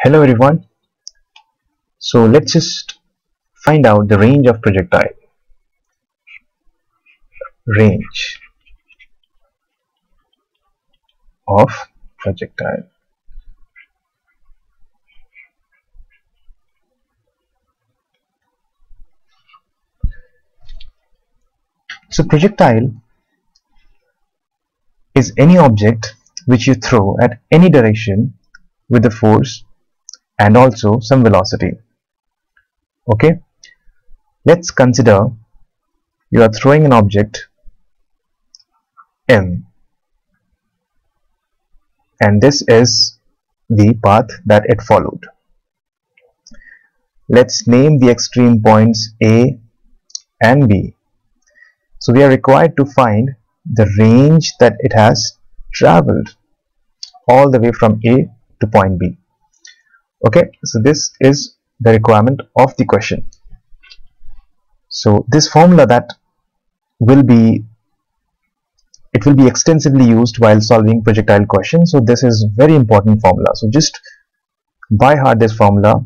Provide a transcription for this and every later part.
Hello everyone. So let's just find out the range of projectile. Range of projectile. So projectile is any object which you throw at any direction with a force and also some velocity. Okay, let's consider you are throwing an object M, and this is the path that it followed. Let's name the extreme points A and B. So we are required to find the range that it has traveled all the way from A to point B. Okay, so this is the requirement of the question. So this formula that will be extensively used while solving projectile questions. So this is very important formula. So just by heart this formula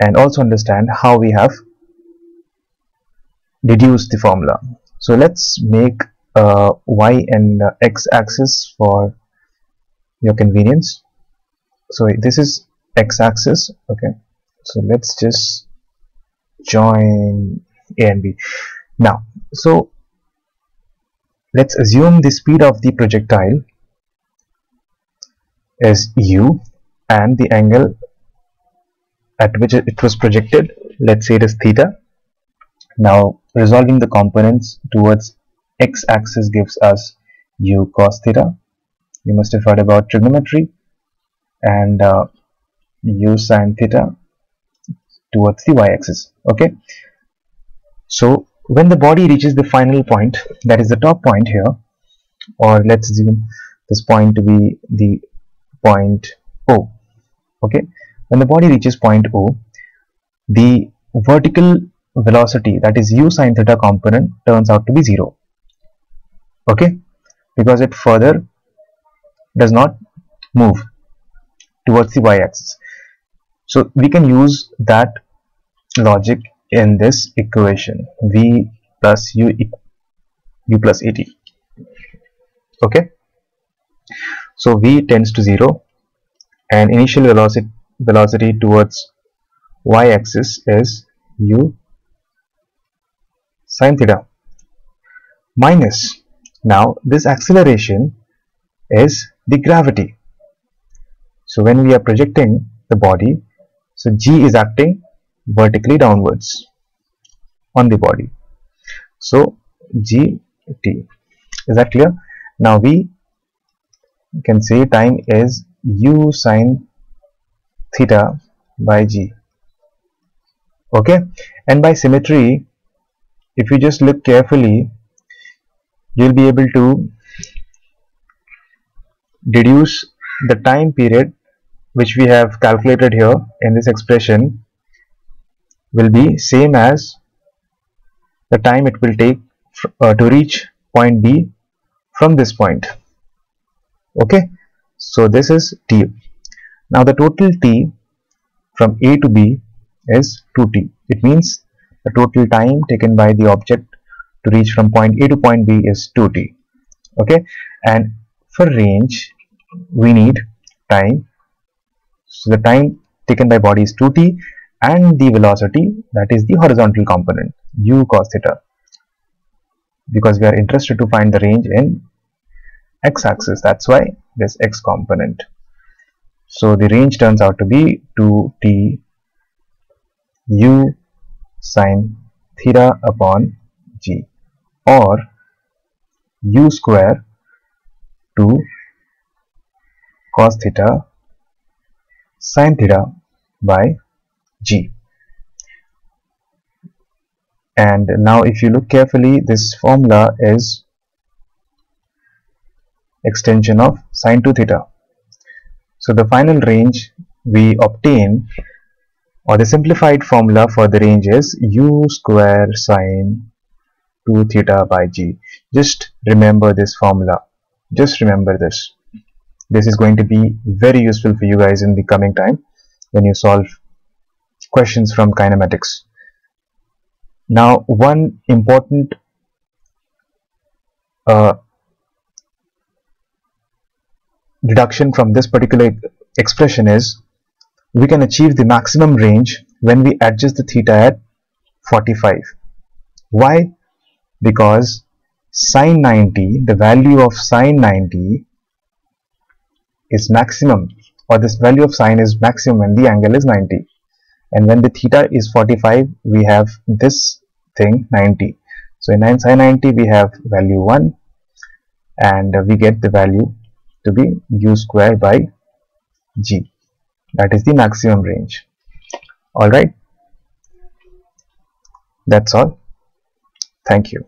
and also understand how we have deduced the formula. So let's make a y and x axis for your convenience. So this is x axis. Okay, so let's just join A and B now. So let's assume the speed of the projectile is u and the angle at which it was projected, let's say it is theta. Now resolving the components towards x-axis gives us u cos theta. You must have heard about trigonometry, and u sin theta towards the y-axis. Okay, so when the body reaches the final point, that is the top point here, or let's assume this point to be the point O. Okay, when the body reaches point O, the vertical velocity, that is u sin theta component, turns out to be 0. Okay, because it further does not move towards the y-axis. So we can use that logic in this equation, v plus u plus at. Okay, so v tends to 0 and initial velocity towards y-axis is u sin theta minus, now this acceleration is the gravity. So when we are projecting the body, so g is acting vertically downwards on the body, so gt. Is that clear? Now we can say time is u sin theta by g. Okay, and by symmetry, if you just look carefully, you'll be able to deduce the time period which we have calculated here in this expression will be same as the time it will take to reach point B from this point. Okay, so this is t. Now the total t from A to B is 2t. It means the total time taken by the object to reach from point A to point B is 2t. Okay, and for range we need time. So the time taken by body is 2t, and the velocity, that is the horizontal component, u cos theta, because we are interested to find the range in x-axis, that's why this x component. So the range turns out to be 2t u sin theta upon g, or u square 2 cos theta sin theta by g. And now if you look carefully, this formula is extension of sin 2 theta. So the final range we obtain, or the simplified formula for the range, is u square sin 2 theta by g. Just remember this formula. Just remember this. This is going to be very useful for you guys in the coming time. when you solve questions from kinematics. Now, one important deduction from this particular expression is we can achieve the maximum range when we adjust the theta at 45. Why? Because sine 90, the value of sine 90 is maximum, or this value of sine is maximum when the angle is 90, and when the theta is 45 we have this thing 90. So in sine 90 we have value 1, and we get the value to be u square by g. That is the maximum range. Alright, that's all. Thank you.